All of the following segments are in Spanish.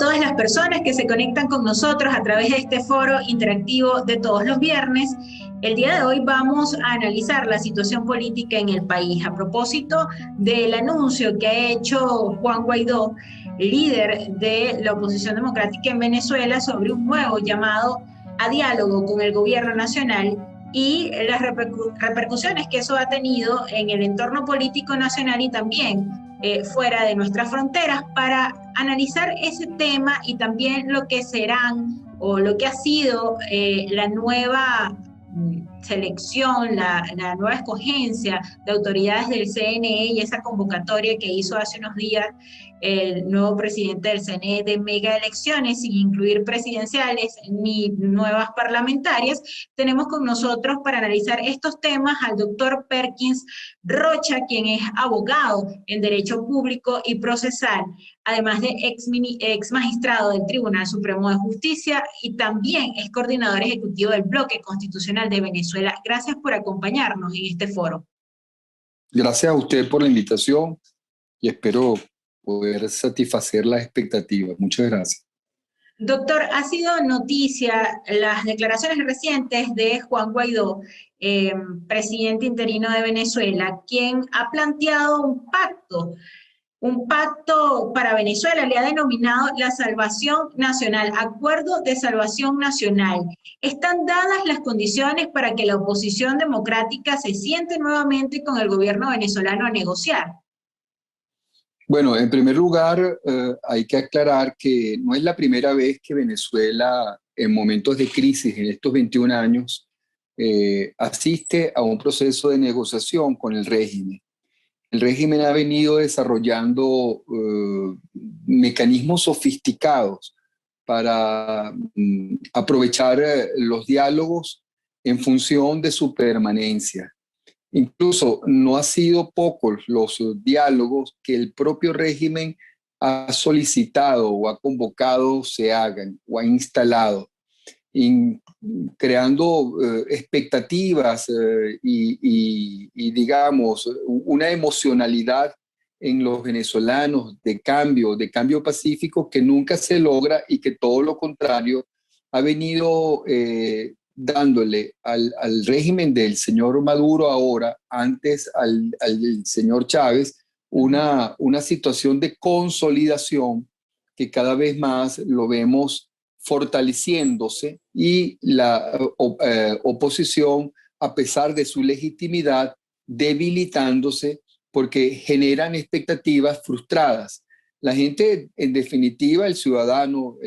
todas las personas que se conectan con nosotros a través de este foro interactivo de todos los viernes. El día de hoy vamos a analizar la situación política en el país a propósito del anuncio que ha hecho Juan Guaidó, líder de la oposición democrática en Venezuela, sobre un nuevo llamado a diálogo con el gobierno nacional y las repercusiones que eso ha tenido en el entorno político nacional y también fuera de nuestras fronteras. Para analizar ese tema y también lo que serán o lo que ha sido la nueva selección, la nueva escogencia de autoridades del CNE y esa convocatoria que hizo hace unos días el nuevo presidente del CNE de mega elecciones sin incluir presidenciales ni nuevas parlamentarias. Tenemos con nosotros para analizar estos temas al doctor Perkins Rocha, quien es abogado en Derecho Público y Procesal, además de ex magistrado del Tribunal Supremo de Justicia y también es coordinador ejecutivo del Bloque Constitucional de Venezuela. Gracias por acompañarnos en este foro. Gracias a usted por la invitación y espero poder satisfacer las expectativas. Muchas gracias. Doctor, ha sido noticia las declaraciones recientes de Juan Guaidó, presidente interino de Venezuela, quien ha planteado un pacto para Venezuela, le ha denominado la salvación nacional, acuerdo de salvación nacional. ¿Están dadas las condiciones para que la oposición democrática se siente nuevamente con el gobierno venezolano a negociar? Bueno, en primer lugar, hay que aclarar que no es la primera vez que Venezuela, en momentos de crisis en estos 21 años, asiste a un proceso de negociación con el régimen. El régimen ha venido desarrollando mecanismos sofisticados para aprovechar los diálogos en función de su permanencia. Incluso no ha sido pocos los diálogos que el propio régimen ha solicitado o ha convocado se hagan o ha instalado, creando expectativas y digamos una emocionalidad en los venezolanos de cambio pacífico que nunca se logra y que todo lo contrario ha venido dándole al régimen del señor Maduro ahora, antes al señor Chávez, una situación de consolidación que cada vez más lo vemos fortaleciéndose y la oposición, a pesar de su legitimidad, debilitándose porque generan expectativas frustradas. La gente, en definitiva, el ciudadano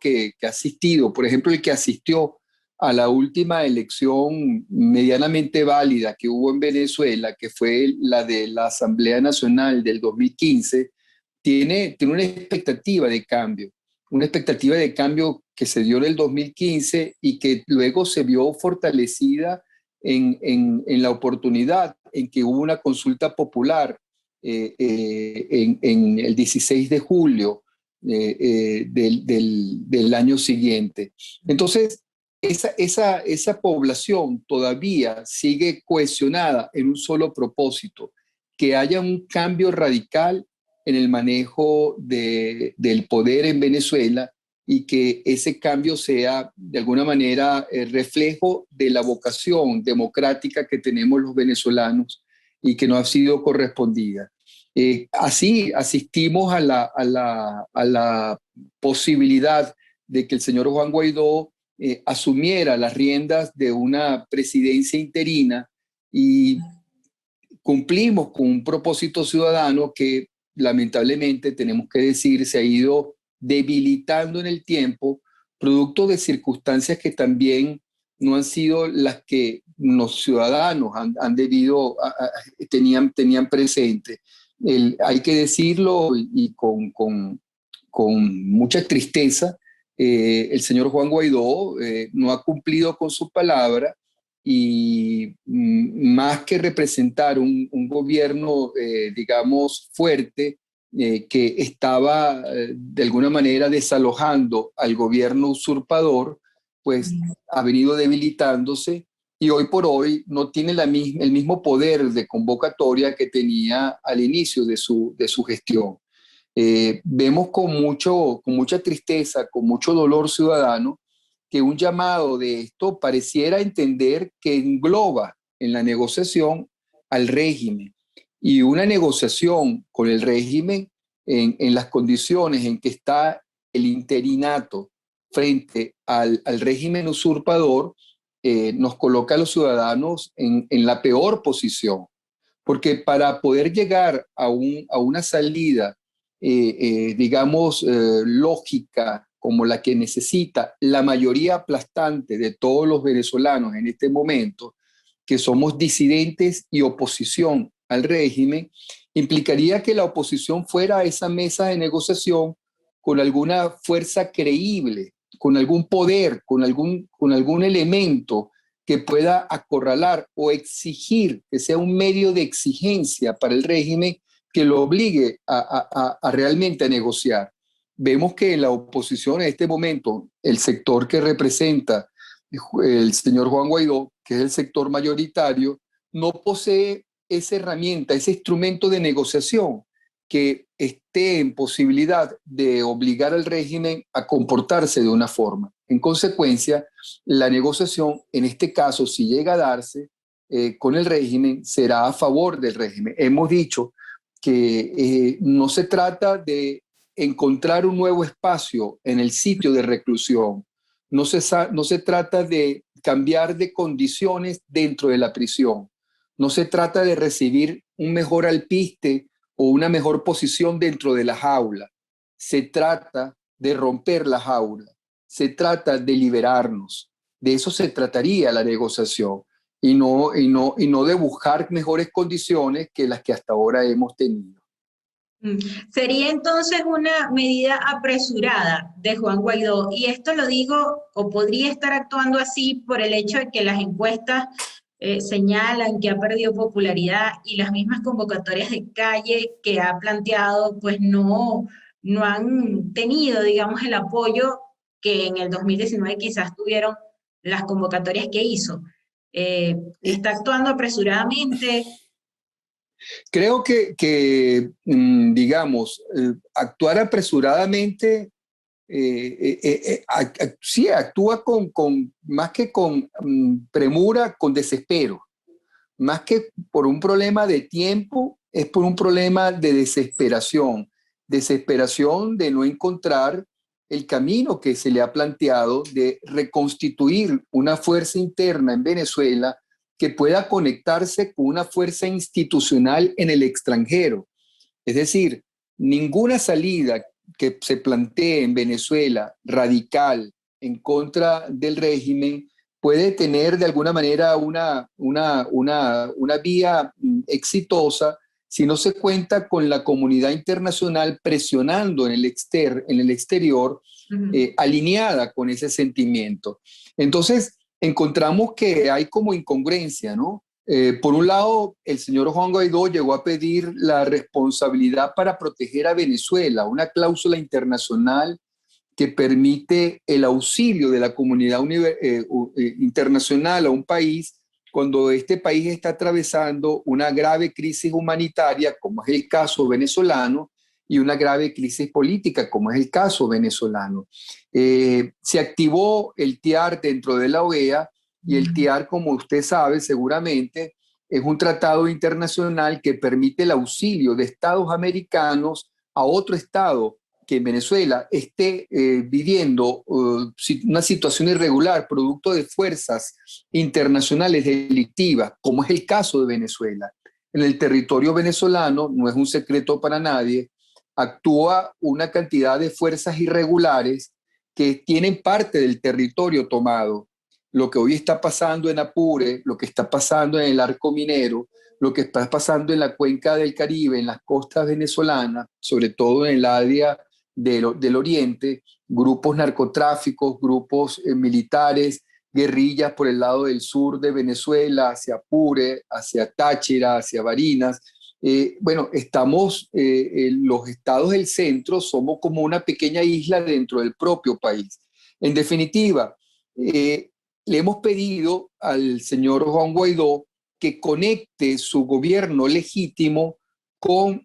que ha asistido, por ejemplo, el que asistió a la última elección medianamente válida que hubo en Venezuela, que fue la de la Asamblea Nacional del 2015, tiene una expectativa de cambio. Una expectativa de cambio que se dio en el 2015 y que luego se vio fortalecida en la oportunidad en que hubo una consulta popular en el 16 de julio del año siguiente. Entonces, esa población todavía sigue cohesionada en un solo propósito, que haya un cambio radical en el manejo del poder en Venezuela y que ese cambio sea de alguna manera el reflejo de la vocación democrática que tenemos los venezolanos y que no ha sido correspondida. Así asistimos a la posibilidad de que el señor Juan Guaidó asumiera las riendas de una presidencia interina y cumplimos con un propósito ciudadano que lamentablemente, tenemos que decir, se ha ido debilitando en el tiempo, producto de circunstancias que también no han sido las que los ciudadanos tenían presente. Hay que decirlo y con mucha tristeza, el señor Juan Guaidó no ha cumplido con su palabra y más que representar un gobierno, digamos, fuerte, que estaba de alguna manera desalojando al gobierno usurpador, pues ha venido debilitándose y hoy por hoy no tiene el mismo poder de convocatoria que tenía al inicio de su gestión. Vemos con mucha tristeza, con mucho dolor ciudadano, que un llamado de esto pareciera entender que engloba en la negociación al régimen. Y una negociación con el régimen en las condiciones en que está el interinato frente al régimen usurpador, nos coloca a los ciudadanos en la peor posición. Porque para poder llegar a una salida, digamos, lógica, como la que necesita la mayoría aplastante de todos los venezolanos en este momento, que somos disidentes y oposición al régimen, implicaría que la oposición fuera a esa mesa de negociación con alguna fuerza creíble, con algún poder, con algún elemento que pueda acorralar o exigir, que sea un medio de exigencia para el régimen que lo obligue a realmente a negociar. Vemos que en la oposición en este momento, el sector que representa el señor Juan Guaidó, que es el sector mayoritario, no posee esa herramienta, ese instrumento de negociación que esté en posibilidad de obligar al régimen a comportarse de una forma. En consecuencia, la negociación, en este caso, si llega a darse con el régimen, será a favor del régimen. Hemos dicho que no se trata de encontrar un nuevo espacio en el sitio de reclusión, no se trata de cambiar de condiciones dentro de la prisión, no se trata de recibir un mejor alpiste o una mejor posición dentro de la jaula, se trata de romper la jaula, se trata de liberarnos, de eso se trataría la negociación y no de buscar mejores condiciones que las que hasta ahora hemos tenido. Sería entonces una medida apresurada de Juan Guaidó, y esto lo digo, o podría estar actuando así por el hecho de que las encuestas señalan que ha perdido popularidad y las mismas convocatorias de calle que ha planteado, pues no han tenido, digamos, el apoyo que en el 2019 quizás tuvieron las convocatorias que hizo. Está actuando apresuradamente. Creo digamos, actuar apresuradamente, sí, actúa más que con premura, con desespero. Más que por un problema de tiempo, es por un problema de desesperación. Desesperación de no encontrar el camino que se le ha planteado de reconstituir una fuerza interna en Venezuela que pueda conectarse con una fuerza institucional en el extranjero. Es decir, ninguna salida que se plantee en Venezuela radical en contra del régimen puede tener de alguna manera una vía exitosa si no se cuenta con la comunidad internacional presionando en el exterior, alineada con ese sentimiento. Entonces, encontramos que hay como incongruencia, ¿no? Por un lado, el señor Juan Guaidó llegó a pedir la responsabilidad para proteger a Venezuela, una cláusula internacional que permite el auxilio de la comunidad internacional a un país cuando este país está atravesando una grave crisis humanitaria, como es el caso venezolano, y una grave crisis política, como es el caso venezolano. Se activó el TIAR dentro de la OEA, y el TIAR, como usted sabe seguramente, es un tratado internacional que permite el auxilio de estados americanos a otro estado que en Venezuela esté viviendo una situación irregular, producto de fuerzas internacionales delictivas, como es el caso de Venezuela. En el territorio venezolano, no es un secreto para nadie, actúa una cantidad de fuerzas irregulares que tienen parte del territorio tomado. Lo que hoy está pasando en Apure, lo que está pasando en el arco minero, lo que está pasando en la cuenca del Caribe, en las costas venezolanas, sobre todo en el área del oriente, grupos narcotráficos, grupos militares, guerrillas por el lado del sur de Venezuela, hacia Apure, hacia Táchira, hacia Barinas. Bueno, estamos, los estados del centro somos como una pequeña isla dentro del propio país. En definitiva, le hemos pedido al señor Juan Guaidó que conecte su gobierno legítimo con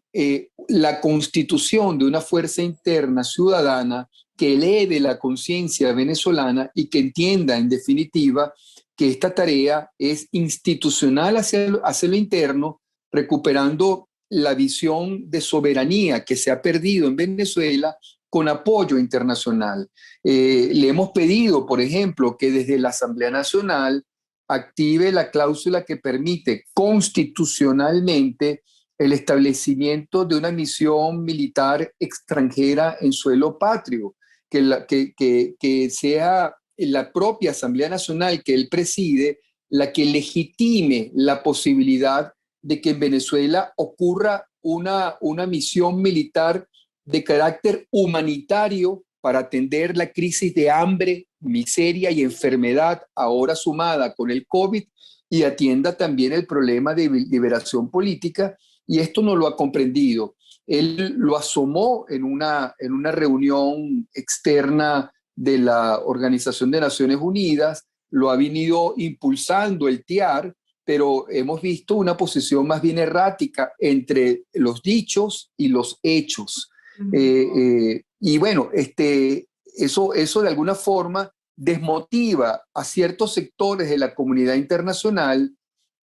la constitución de una fuerza interna ciudadana que eleve la conciencia venezolana y que entienda, en definitiva, que esta tarea es institucional hacia lo interno, recuperando la visión de soberanía que se ha perdido en Venezuela con apoyo internacional. Le hemos pedido, por ejemplo, que desde la Asamblea Nacional active la cláusula que permite constitucionalmente el establecimiento de una misión militar extranjera en suelo patrio, que sea la propia Asamblea Nacional que él preside la que legitime la posibilidad de que en Venezuela ocurra una misión militar de carácter humanitario para atender la crisis de hambre, miseria y enfermedad ahora sumada con el COVID, y atienda también el problema de liberación política, y esto no lo ha comprendido. Él lo asomó en una reunión externa de la Organización de Naciones Unidas, lo ha venido impulsando el TIAR, pero hemos visto una posición más bien errática entre los dichos y los hechos. Y bueno, eso de alguna forma desmotiva a ciertos sectores de la comunidad internacional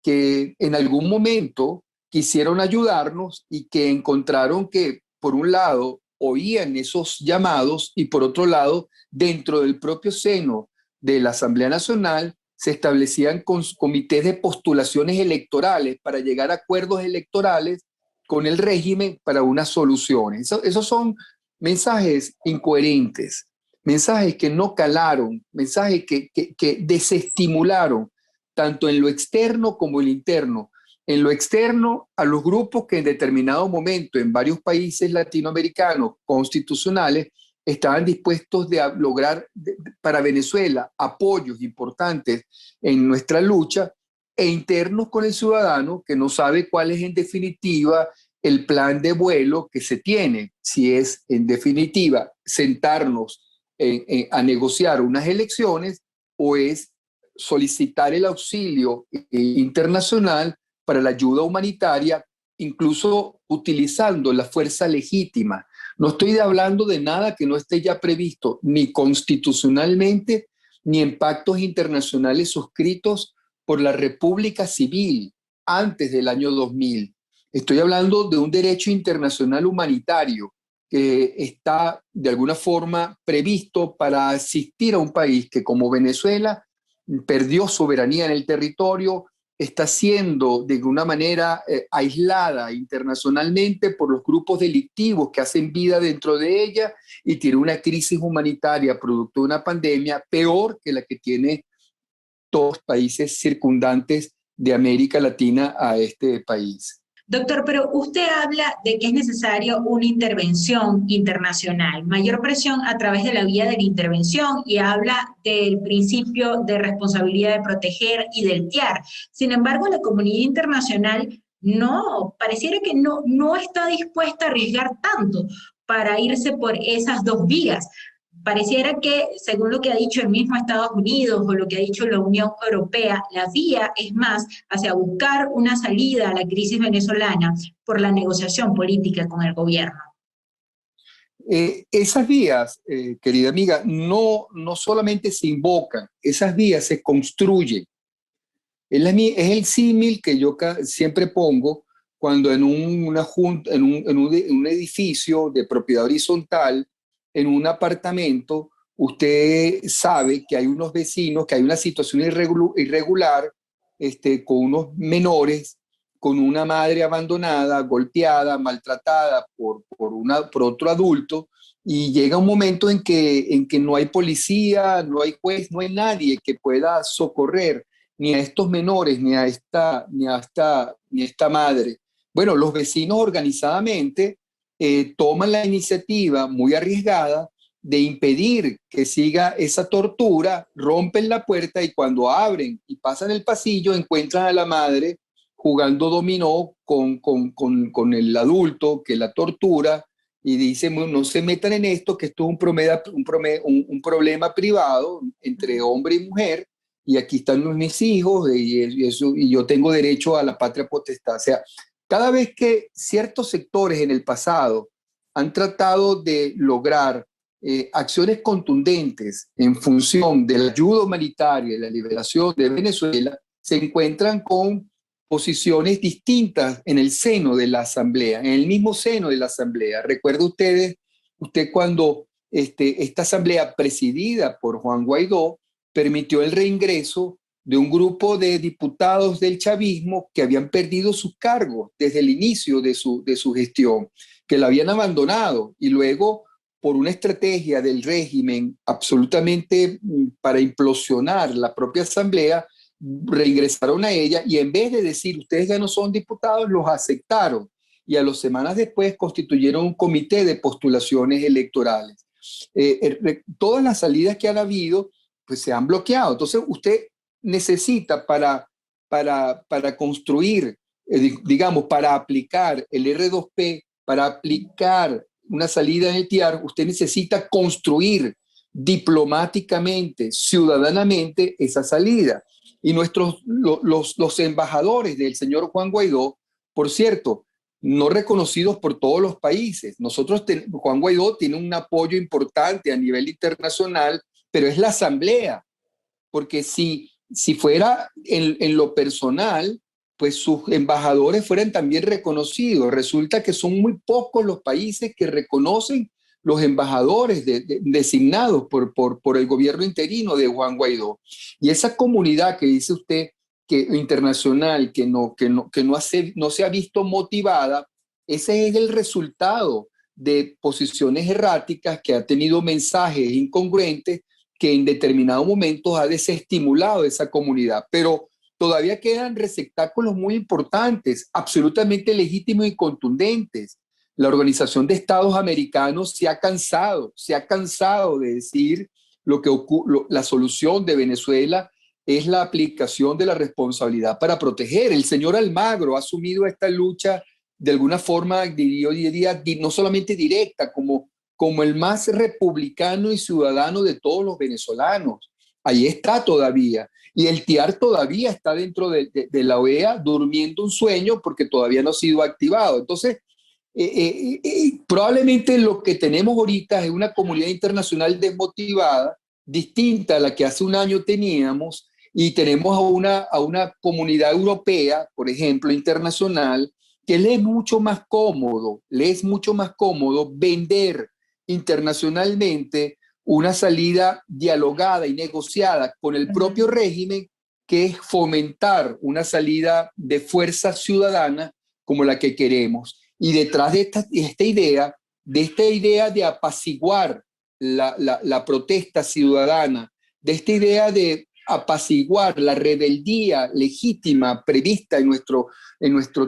que en algún momento quisieron ayudarnos y que encontraron que, por un lado, oían esos llamados y, por otro lado, dentro del propio seno de la Asamblea Nacional se establecían comités de postulaciones electorales para llegar a acuerdos electorales con el régimen para unas soluciones. Esos son mensajes incoherentes, mensajes que no calaron, mensajes que desestimularon tanto en lo externo como en lo interno. En lo externo, a los grupos que en determinado momento en varios países latinoamericanos constitucionales estaban dispuestos a lograr para Venezuela apoyos importantes en nuestra lucha, e internos con el ciudadano que no sabe cuál es en definitiva el plan de vuelo que se tiene, si es en definitiva sentarnos a negociar unas elecciones o es solicitar el auxilio internacional para la ayuda humanitaria, incluso utilizando la fuerza legítima. No estoy hablando de nada que no esté ya previsto, ni constitucionalmente, ni en pactos internacionales suscritos por la República Civil antes del año 2000. Estoy hablando de un derecho internacional humanitario que está de alguna forma previsto para asistir a un país que, como Venezuela, perdió soberanía en el territorio, está siendo de una manera aislada internacionalmente por los grupos delictivos que hacen vida dentro de ella, y tiene una crisis humanitaria producto de una pandemia peor que la que tiene todos los países circundantes de América Latina a este país. Doctor, pero usted habla de que es necesario una intervención internacional, mayor presión a través de la vía de la intervención, y habla del principio de responsabilidad de proteger y del TIAR. Sin embargo, la comunidad internacional pareciera que no está dispuesta a arriesgar tanto para irse por esas dos vías. Pareciera que, según lo que ha dicho el mismo Estados Unidos o lo que ha dicho la Unión Europea, la vía es más hacia buscar una salida a la crisis venezolana por la negociación política con el gobierno. Esas vías, querida amiga, no solamente se invocan, esas vías se construyen. Es el símil que yo siempre pongo cuando en un edificio de propiedad horizontal, en un apartamento, usted sabe que hay unos vecinos, que hay una situación irregular, con unos menores, con una madre abandonada, golpeada, maltratada por otro adulto, y llega un momento en que no hay policía, no hay juez, no hay nadie que pueda socorrer ni a estos menores, ni a esta madre. Bueno, los vecinos organizadamente toman la iniciativa muy arriesgada de impedir que siga esa tortura, rompen la puerta, y cuando abren y pasan el pasillo encuentran a la madre jugando dominó con el adulto que la tortura, y dicen: no se metan en esto, que esto es un problema privado entre hombre y mujer, y aquí están mis hijos, y yo tengo derecho a la patria potestad. O sea, cada vez que ciertos sectores en el pasado han tratado de lograr acciones contundentes en función de la ayuda humanitaria y la liberación de Venezuela, se encuentran con posiciones distintas en el seno de la Asamblea, en el mismo seno de la Asamblea. Recuerde usted cuando esta Asamblea presidida por Juan Guaidó permitió el reingreso de un grupo de diputados del chavismo que habían perdido sus cargos desde el inicio de su gestión, que la habían abandonado y luego por una estrategia del régimen absolutamente para implosionar la propia asamblea, reingresaron a ella y en vez de decir ustedes ya no son diputados, los aceptaron y a las semanas después constituyeron un comité de postulaciones electorales. Todas las salidas que han habido pues se han bloqueado. Entonces usted necesita para construir, digamos, para aplicar el R2P, para aplicar una salida en el TIAR, usted necesita construir diplomáticamente, ciudadanamente esa salida. Y los embajadores del señor Juan Guaidó, por cierto, no reconocidos por todos los países. Juan Guaidó tiene un apoyo importante a nivel internacional, pero es la asamblea, porque si fuera en lo personal, pues sus embajadores fueran también reconocidos. Resulta que son muy pocos los países que reconocen los embajadores designados por el gobierno interino de Juan Guaidó. Y esa comunidad que dice usted, que internacional, que no se ha visto motivada, ese es el resultado de posiciones erráticas que ha tenido mensajes incongruentes que en determinados momentos ha desestimulado esa comunidad. Pero todavía quedan receptáculos muy importantes, absolutamente legítimos y contundentes. La Organización de Estados Americanos se ha cansado de decir la solución de Venezuela es la aplicación de la responsabilidad para proteger. El señor Almagro ha asumido esta lucha de alguna forma, diría, no solamente directa, como el más republicano y ciudadano de todos los venezolanos. Ahí está todavía. Y el TIAR todavía está dentro de la OEA durmiendo un sueño porque todavía no ha sido activado. Entonces, probablemente lo que tenemos ahorita es una comunidad internacional desmotivada, distinta a la que hace un año teníamos, y tenemos a una comunidad europea, por ejemplo, internacional, que le es mucho más cómodo vender internacionalmente una salida dialogada y negociada con el propio régimen, que es fomentar una salida de fuerza ciudadana como la que queremos. Y detrás de esta idea de apaciguar la protesta ciudadana, de esta idea de apaciguar la rebeldía legítima prevista en nuestro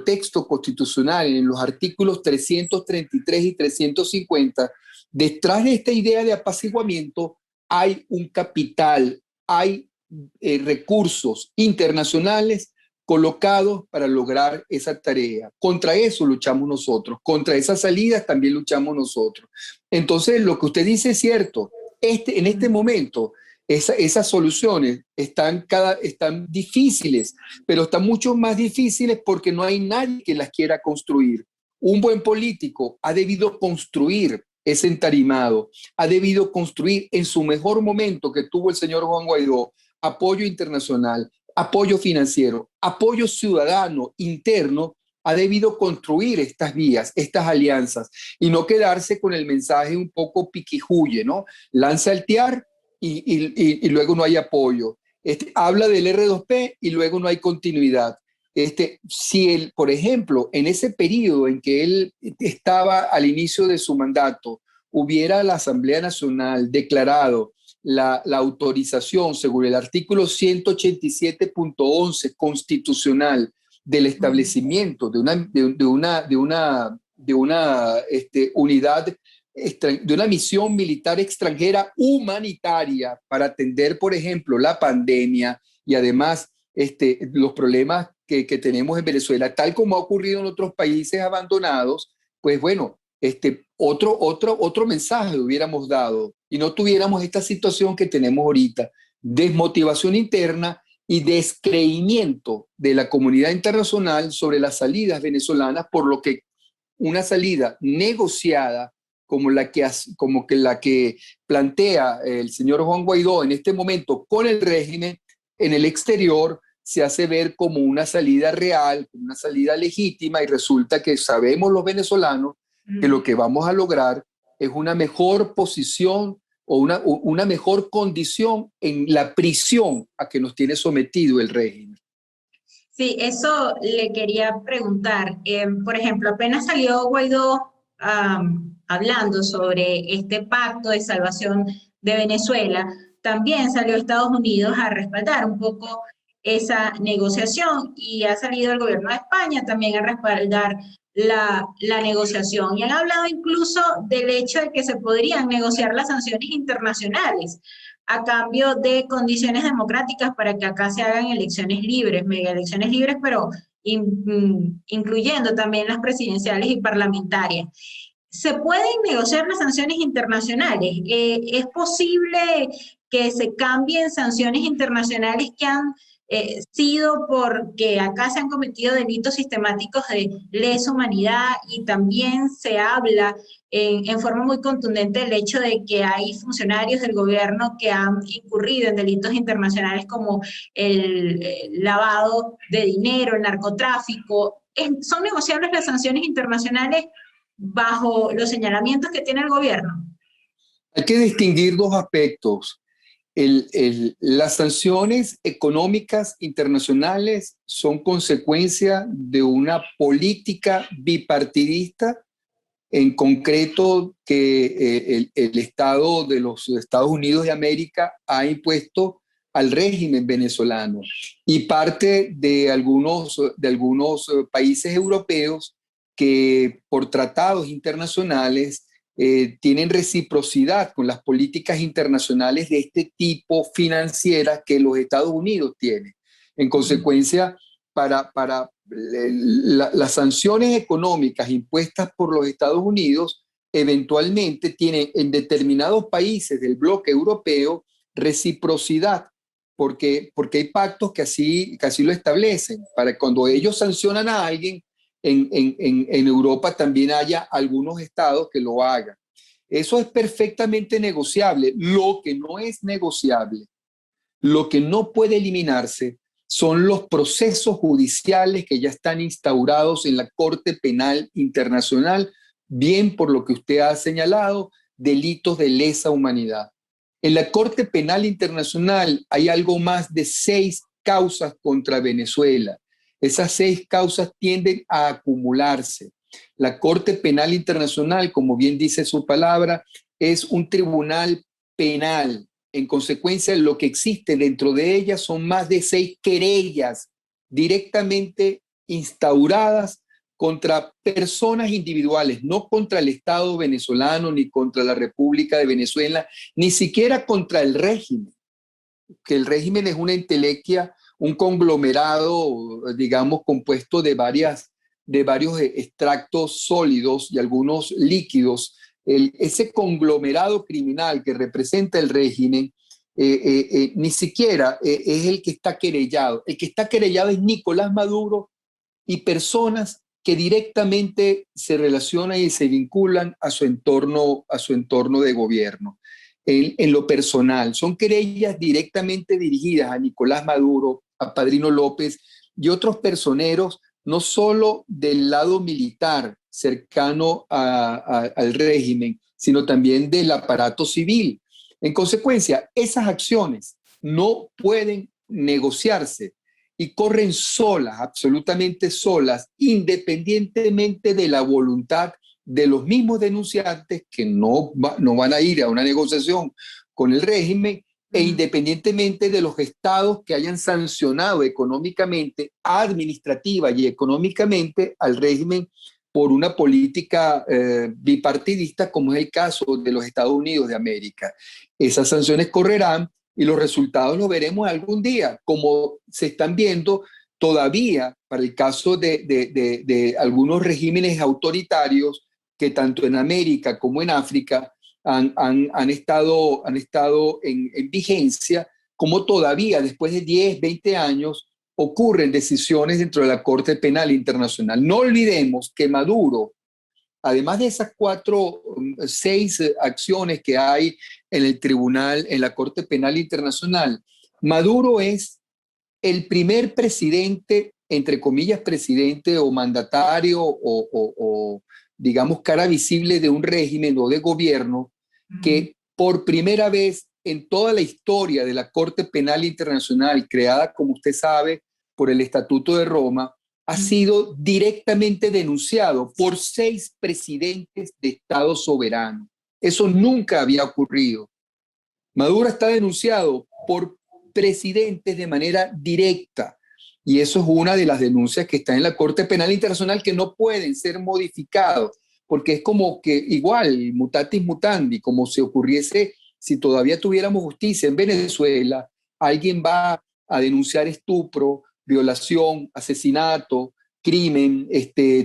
texto constitucional, en los artículos 333 y 350, detrás de esta idea de apaciguamiento hay un capital, hay recursos internacionales colocados para lograr esa tarea. Contra eso luchamos nosotros, contra esas salidas también luchamos nosotros. Entonces, lo que usted dice es cierto. En este momento, esas soluciones están difíciles, pero están mucho más difíciles porque no hay nadie que las quiera construir. Un buen político ha debido construir ese entarimado, ha debido construir en su mejor momento que tuvo el señor Juan Guaidó, apoyo internacional, apoyo financiero, apoyo ciudadano interno, ha debido construir estas vías, estas alianzas y no quedarse con el mensaje un poco piquijuye, ¿no? Lanza el TIAR y luego no hay apoyo. Habla del R2P y luego no hay continuidad. Si por ejemplo, en ese periodo en que él estaba al inicio de su mandato, hubiera la Asamblea Nacional declarado la autorización según el artículo 187.11 constitucional del establecimiento de una misión militar extranjera humanitaria para atender, por ejemplo, la pandemia y además los problemas que tenemos en Venezuela, tal como ha ocurrido en otros países abandonados, pues bueno, otro mensaje hubiéramos dado y no tuviéramos esta situación que tenemos ahorita, desmotivación interna y descreimiento de la comunidad internacional sobre las salidas venezolanas, por lo que una salida negociada como la que plantea el señor Juan Guaidó en este momento con el régimen en el exterior, se hace ver como una salida real, una salida legítima, y resulta que sabemos los venezolanos que lo que vamos a lograr es una mejor posición o una mejor condición en la prisión a que nos tiene sometido el régimen. Sí, eso le quería preguntar. Por ejemplo, apenas salió Guaidó hablando sobre este pacto de salvación de Venezuela, también salió Estados Unidos a respaldar un poco esa negociación y ha salido el gobierno de España también a respaldar la negociación. Y han hablado incluso del hecho de que se podrían negociar las sanciones internacionales a cambio de condiciones democráticas para que acá se hagan elecciones libres, mega elecciones libres, pero incluyendo también las presidenciales y parlamentarias. ¿Se pueden negociar las sanciones internacionales? ¿Es posible que se cambien sanciones internacionales que han sido porque acá se han cometido delitos sistemáticos de lesa humanidad, y también se habla en forma muy contundente del hecho de que hay funcionarios del gobierno que han incurrido en delitos internacionales como el lavado de dinero, el narcotráfico? ¿Son negociables las sanciones internacionales bajo los señalamientos que tiene el gobierno? Hay que distinguir dos aspectos. Las sanciones económicas internacionales son consecuencia de una política bipartidista, en concreto que el Estado de los Estados Unidos de América ha impuesto al régimen venezolano, y parte de algunos países europeos que por tratados internacionales tienen reciprocidad con las políticas internacionales de este tipo financieras que los Estados Unidos tienen. En consecuencia, las sanciones económicas impuestas por los Estados Unidos eventualmente tienen en determinados países del bloque europeo reciprocidad, porque hay pactos que así lo establecen, para cuando ellos sancionan a alguien, en Europa también haya algunos estados que lo hagan. Eso es perfectamente negociable. Lo que no es negociable, lo que no puede eliminarse, son los procesos judiciales que ya están instaurados en la Corte Penal Internacional, bien por lo que usted ha señalado, delitos de lesa humanidad. En la Corte Penal Internacional hay algo más de 6 causas contra Venezuela. Esas 6 causas tienden a acumularse. La Corte Penal Internacional, como bien dice su palabra, es un tribunal penal. En consecuencia, lo que existe dentro de ella son más de 6 querellas directamente instauradas contra personas individuales, no contra el Estado venezolano, ni contra la República de Venezuela, ni siquiera contra el régimen, que el régimen es una entelequia, un conglomerado, digamos, compuesto de varios extractos sólidos y algunos líquidos. Ese conglomerado criminal que representa el régimen ni siquiera es el que está querellado. El que está querellado es Nicolás Maduro y personas que directamente se relacionan y se vinculan a su entorno de gobierno. En lo personal, son querellas directamente dirigidas a Nicolás Maduro, a Padrino López y otros personeros, no solo del lado militar cercano al régimen, sino también del aparato civil. En consecuencia, esas acciones no pueden negociarse y corren solas, absolutamente solas, independientemente de la voluntad de los mismos denunciantes, que no van a ir a una negociación con el régimen, e independientemente de los estados que hayan sancionado económicamente, administrativa y económicamente al régimen por una política bipartidista, como es el caso de los Estados Unidos de América. Esas sanciones correrán y los resultados los veremos algún día, como se están viendo todavía para el caso de algunos regímenes autoritarios que tanto en América como en África han estado en vigencia, cómo todavía después de 10, 20 años ocurren decisiones dentro de la Corte Penal Internacional. No olvidemos que Maduro, además de esas 6 acciones que hay en el tribunal, en la Corte Penal Internacional, Maduro es el primer presidente, entre comillas, presidente o mandatario o digamos, cara visible de un régimen o de gobierno que por primera vez en toda la historia de la Corte Penal Internacional, creada, como usted sabe, por el Estatuto de Roma, ha sido directamente denunciado por 6 presidentes de Estado soberano. Eso nunca había ocurrido. Maduro está denunciado por presidentes de manera directa, y eso es una de las denuncias que está en la Corte Penal Internacional que no pueden ser modificados, porque es como que igual, mutatis mutandi, como si ocurriese, si todavía tuviéramos justicia en Venezuela, alguien va a denunciar estupro, violación, asesinato, crimen,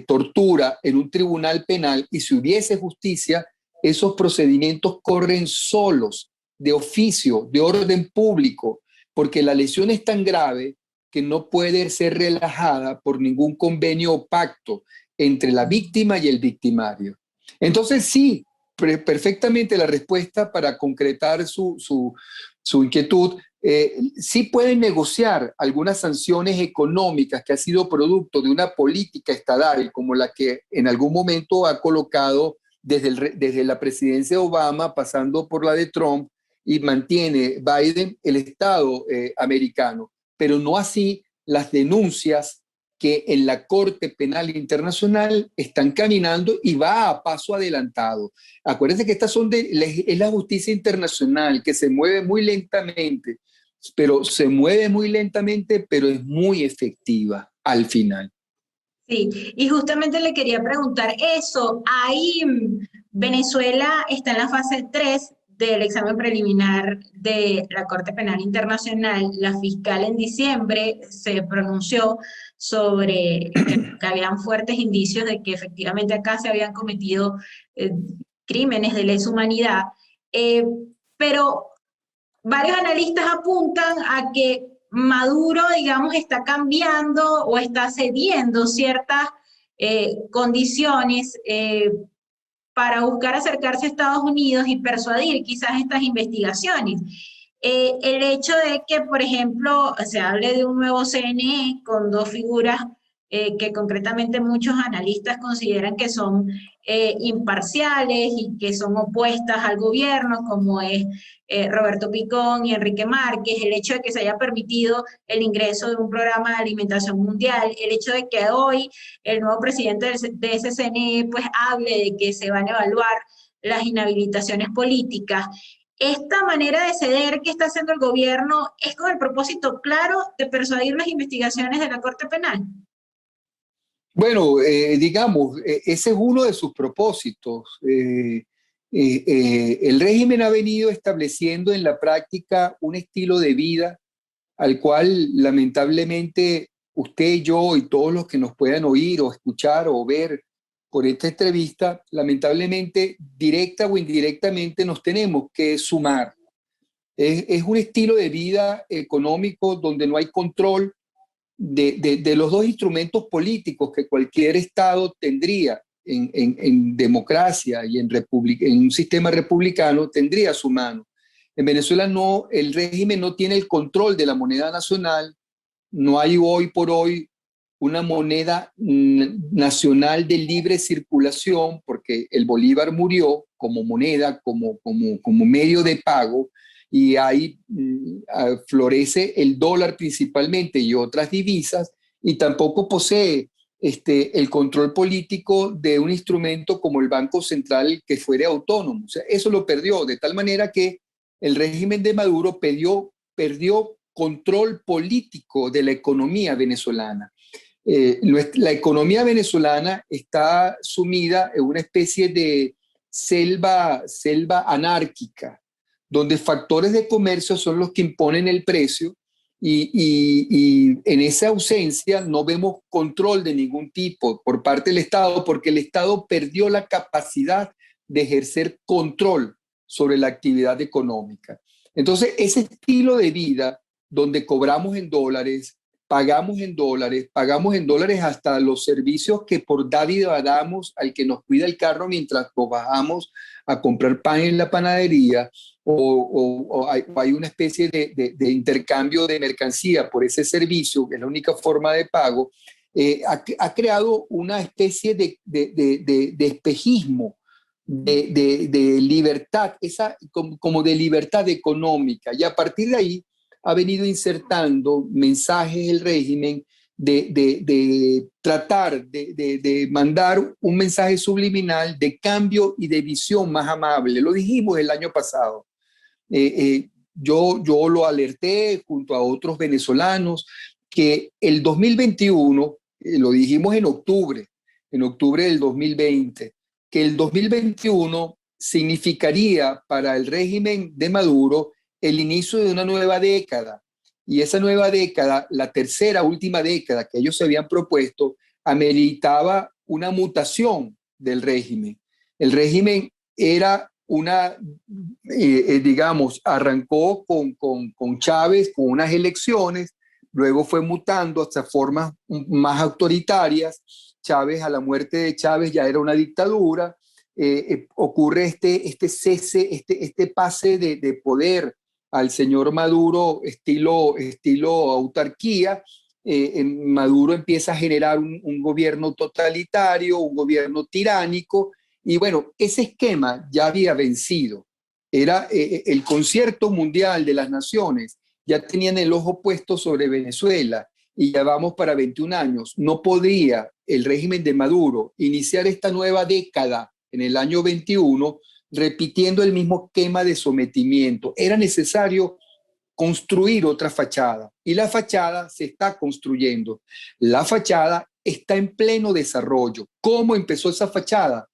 tortura en un tribunal penal, y si hubiese justicia, esos procedimientos corren solos, de oficio, de orden público, porque la lesión es tan grave que no puede ser relajada por ningún convenio o pacto entre la víctima y el victimario. Entonces sí, perfectamente la respuesta para concretar su inquietud, sí pueden negociar algunas sanciones económicas que ha sido producto de una política estatal como la que en algún momento ha colocado desde la presidencia de Obama, pasando por la de Trump, y mantiene Biden el Estado americano, pero no así las denuncias que en la Corte Penal Internacional están caminando y va a paso adelantado. Acuérdense que estas es la justicia internacional que se mueve muy lentamente, pero es muy efectiva al final. Sí, y justamente le quería preguntar eso. Ahí Venezuela está en la fase 3 del examen preliminar de la Corte Penal Internacional. La fiscal en diciembre se pronunció sobre que habían fuertes indicios de que efectivamente acá se habían cometido crímenes de lesa humanidad. Eh, pero varios analistas apuntan a que Maduro, digamos, está cambiando o está cediendo ciertas condiciones para buscar acercarse a Estados Unidos y persuadir quizás estas investigaciones. El hecho de que, por ejemplo, se hable de un nuevo CNE con 2 figuras que concretamente muchos analistas consideran que son imparciales y que son opuestas al gobierno, como es Roberto Picón y Enrique Márquez, el hecho de que se haya permitido el ingreso de un programa de alimentación mundial, el hecho de que hoy el nuevo presidente de ese CNE pues hable de que se van a evaluar las inhabilitaciones políticas. Esta manera de ceder que está haciendo el gobierno es con el propósito claro de persuadir las investigaciones de la Corte Penal. Bueno, digamos, ese es uno de sus propósitos. El régimen ha venido estableciendo en la práctica un estilo de vida al cual lamentablemente usted, yo y todos los que nos puedan oír o escuchar o ver por esta entrevista, lamentablemente, directa o indirectamente nos tenemos que sumar. Es un estilo de vida económico donde no hay control de los 2 instrumentos políticos que cualquier Estado tendría en democracia y en un sistema republicano, tendría a su mano. En Venezuela no, el régimen no tiene el control de la moneda nacional, no hay hoy por hoy una moneda nacional de libre circulación, porque el bolívar murió como moneda, como medio de pago, y ahí florece el dólar principalmente y otras divisas, y tampoco posee el control político de un instrumento como el Banco Central que fuera autónomo. O sea, eso lo perdió, de tal manera que el régimen de Maduro perdió control político de la economía venezolana. La economía venezolana está sumida en una especie de selva anárquica, donde factores de comercio son los que imponen el precio y en esa ausencia no vemos control de ningún tipo por parte del Estado, porque el Estado perdió la capacidad de ejercer control sobre la actividad económica. Entonces, ese estilo de vida donde cobramos en dólares, pagamos en dólares hasta los servicios que por dádiva damos al que nos cuida el carro mientras nos bajamos a comprar pan en la panadería, o hay una especie de intercambio de mercancía por ese servicio, que es la única forma de pago, ha creado una especie de espejismo, de libertad, como de libertad económica. Y a partir de ahí ha venido insertando mensajes el régimen de tratar de mandar un mensaje subliminal de cambio y de visión más amable. Lo dijimos el año pasado. Yo lo alerté junto a otros venezolanos que el 2021, lo dijimos en octubre del 2020, que el 2021 significaría para el régimen de Maduro el inicio de una nueva década. Y esa nueva década, la tercera, última década que ellos se habían propuesto, ameritaba una mutación del régimen. El régimen era digamos, arrancó con Chávez, con unas elecciones, luego fue mutando hasta formas más autoritarias. Chávez, a la muerte de Chávez ya era una dictadura. Ocurre este cese, este pase de poder al señor Maduro, estilo autarquía. Maduro empieza a generar un gobierno totalitario, un gobierno tiránico, y bueno, ese esquema ya había vencido. Era el concierto mundial de las naciones, ya tenían el ojo puesto sobre Venezuela, y ya vamos para 21 años. No podría el régimen de Maduro iniciar esta nueva década en el año 21 repitiendo el mismo esquema de sometimiento. Era necesario construir otra fachada, y la fachada se está construyendo. La fachada está en pleno desarrollo. ¿Cómo empezó esa fachada?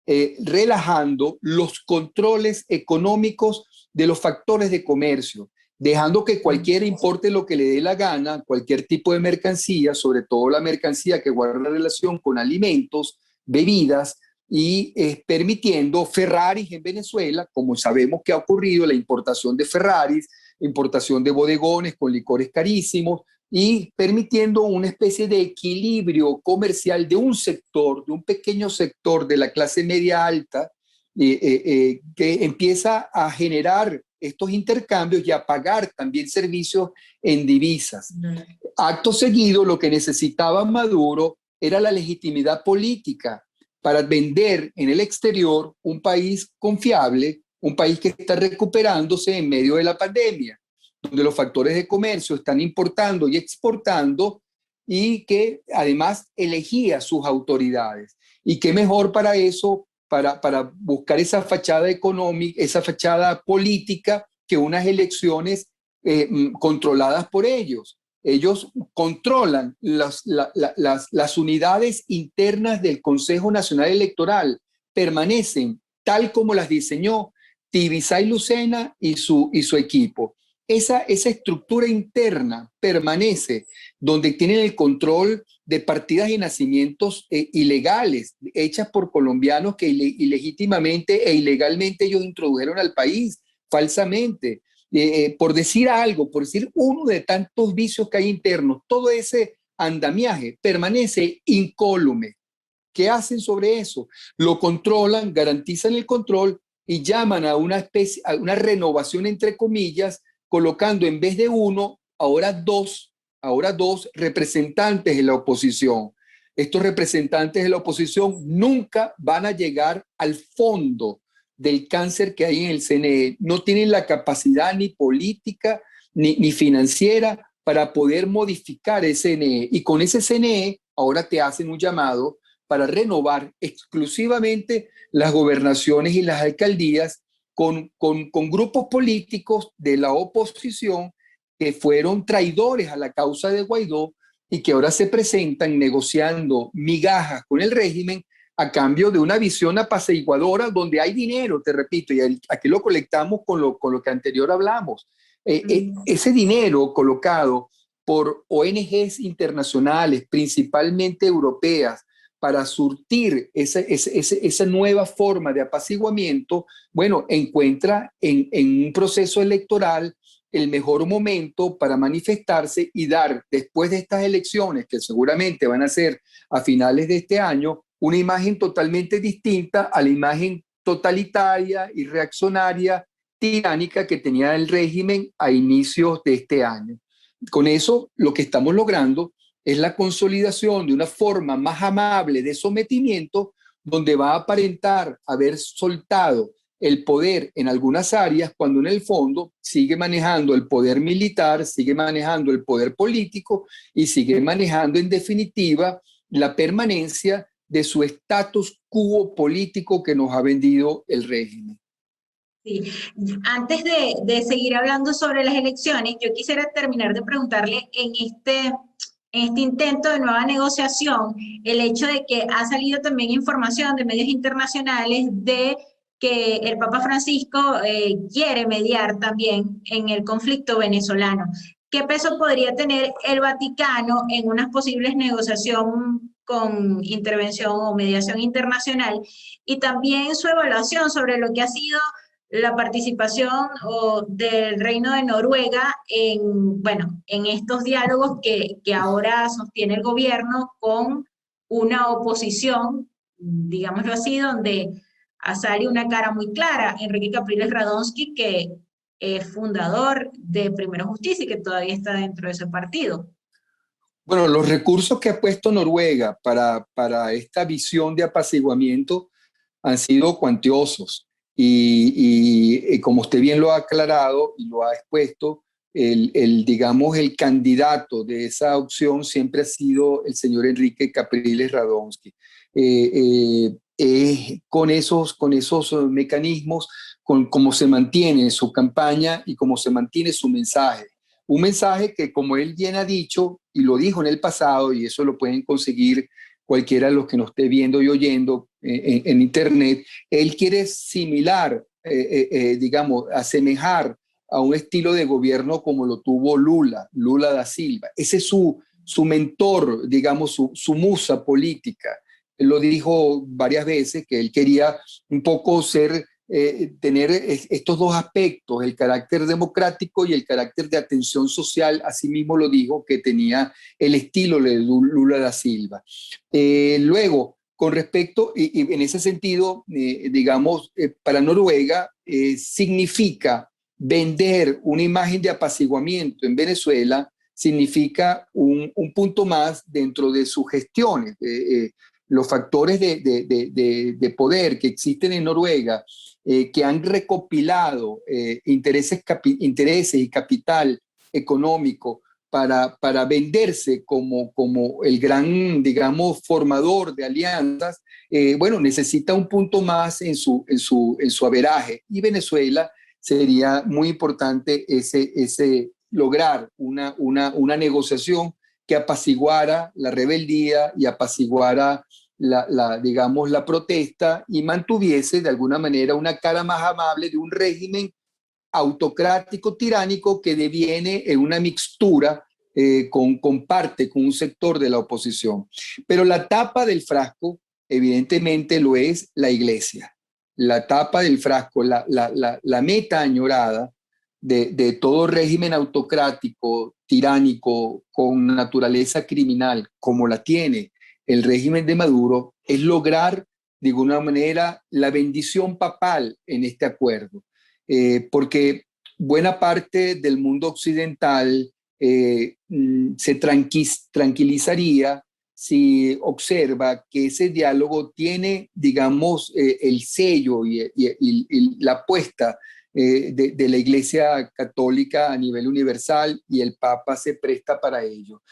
Relajando los controles económicos de los factores de comercio, dejando que cualquiera importe lo que le dé la gana, cualquier tipo de mercancía, sobre todo la mercancía que guarda relación con alimentos, bebidas, y permitiendo Ferraris en Venezuela, como sabemos que ha ocurrido, la importación de Ferraris, importación de bodegones con licores carísimos, y permitiendo una especie de equilibrio comercial de un sector, de un pequeño sector de la clase media alta, que empieza a generar estos intercambios y a pagar también servicios en divisas. Acto seguido, lo que necesitaba Maduro era la legitimidad política para vender en el exterior un país confiable, un país que está recuperándose en medio de la pandemia, donde los factores de comercio están importando y exportando, y que además elegía sus autoridades. Y qué mejor para eso, para buscar esa fachada económica, esa fachada política, que unas elecciones controladas por ellos. Ellos controlan las unidades internas del Consejo Nacional Electoral, permanecen tal como las diseñó Tibisay Lucena y su equipo. Esa estructura interna permanece, donde tienen el control de partidas y nacimientos ilegales, hechas por colombianos que ilegítimamente e ilegalmente ellos introdujeron al país, falsamente. Por decir algo, por decir uno de tantos vicios que hay internos, todo ese andamiaje permanece incólume. ¿Qué hacen sobre eso? Lo controlan, garantizan el control y llaman a una especie, a una renovación entre comillas, colocando en vez de uno, ahora dos representantes de la oposición. Estos representantes de la oposición nunca van a llegar al fondo del cáncer que hay en el CNE. No tienen la capacidad ni política ni financiera para poder modificar el CNE. Y con ese CNE ahora te hacen un llamado para renovar exclusivamente las gobernaciones y las alcaldías con grupos políticos de la oposición que fueron traidores a la causa de Guaidó y que ahora se presentan negociando migajas con el régimen a cambio de una visión apaciguadora donde hay dinero, te repito, y aquí lo colectamos con lo que anterior hablamos. Ese dinero colocado por ONGs internacionales, principalmente europeas, para surtir esa nueva forma de apaciguamiento, bueno, encuentra en un proceso electoral el mejor momento para manifestarse y dar, después de estas elecciones, que seguramente van a ser a finales de este año, una imagen totalmente distinta a la imagen totalitaria y reaccionaria, tiránica que tenía el régimen a inicios de este año. Con eso, lo que estamos logrando es la consolidación de una forma más amable de sometimiento, donde va a aparentar haber soltado el poder en algunas áreas, cuando en el fondo sigue manejando el poder militar, sigue manejando el poder político y sigue manejando en definitiva la permanencia de su status quo político que nos ha vendido el régimen. Sí. Antes de seguir hablando sobre las elecciones, yo quisiera terminar de preguntarle en este intento de nueva negociación, el hecho de que ha salido también información de medios internacionales de que el Papa Francisco quiere mediar también en el conflicto venezolano. ¿Qué peso podría tener el Vaticano en una posibles negociación con intervención o mediación internacional? Y también su evaluación sobre lo que ha sido la participación del Reino de Noruega en, bueno, en estos diálogos que ahora sostiene el gobierno con una oposición, digámoslo así, donde sale una cara muy clara, Enrique Capriles Radonsky, que es fundador de Primero Justicia y que todavía está dentro de ese partido. Bueno, los recursos que ha puesto Noruega para esta visión de apaciguamiento han sido cuantiosos. Y como usted bien lo ha aclarado y lo ha expuesto, digamos, el candidato de esa opción siempre ha sido el señor Enrique Capriles Radonsky. Con esos mecanismos, con cómo se mantiene su campaña y cómo se mantiene su mensaje. Un mensaje que, como él bien ha dicho, y lo dijo en el pasado, y eso lo pueden conseguir cualquiera de los que nos esté viendo y oyendo en Internet, él quiere similar, digamos, asemejar a un estilo de gobierno como lo tuvo Lula da Silva. Ese es su mentor, digamos, su musa política. Él lo dijo varias veces, que él quería un poco tener estos dos aspectos, el carácter democrático y el carácter de atención social. Asimismo lo dijo, que tenía el estilo de Lula da Silva. Luego, con respecto, y en ese sentido, digamos, para Noruega significa vender una imagen de apaciguamiento en Venezuela, significa un punto más dentro de sus gestiones. Los factores de poder que existen en Noruega, que han recopilado intereses y capital económico para venderse como el gran, digamos, formador de alianzas, bueno, necesita un punto más en su averaje. Y Venezuela sería muy importante lograr una negociación que apaciguara la rebeldía y apaciguara digamos, la protesta y mantuviese de alguna manera una cara más amable de un régimen autocrático, tiránico, que deviene en una mixtura con parte, con un sector de la oposición. Pero la tapa del frasco, evidentemente, lo es la iglesia. La tapa del frasco, la meta añorada de todo régimen autocrático, tiránico, con naturaleza criminal, como la tiene el régimen de Maduro, es lograr de alguna manera la bendición papal en este acuerdo. Porque buena parte del mundo occidental se tranquilizaría si observa que ese diálogo tiene, digamos, el sello y la apuesta de la Iglesia Católica a nivel universal, y el Papa se presta para ello.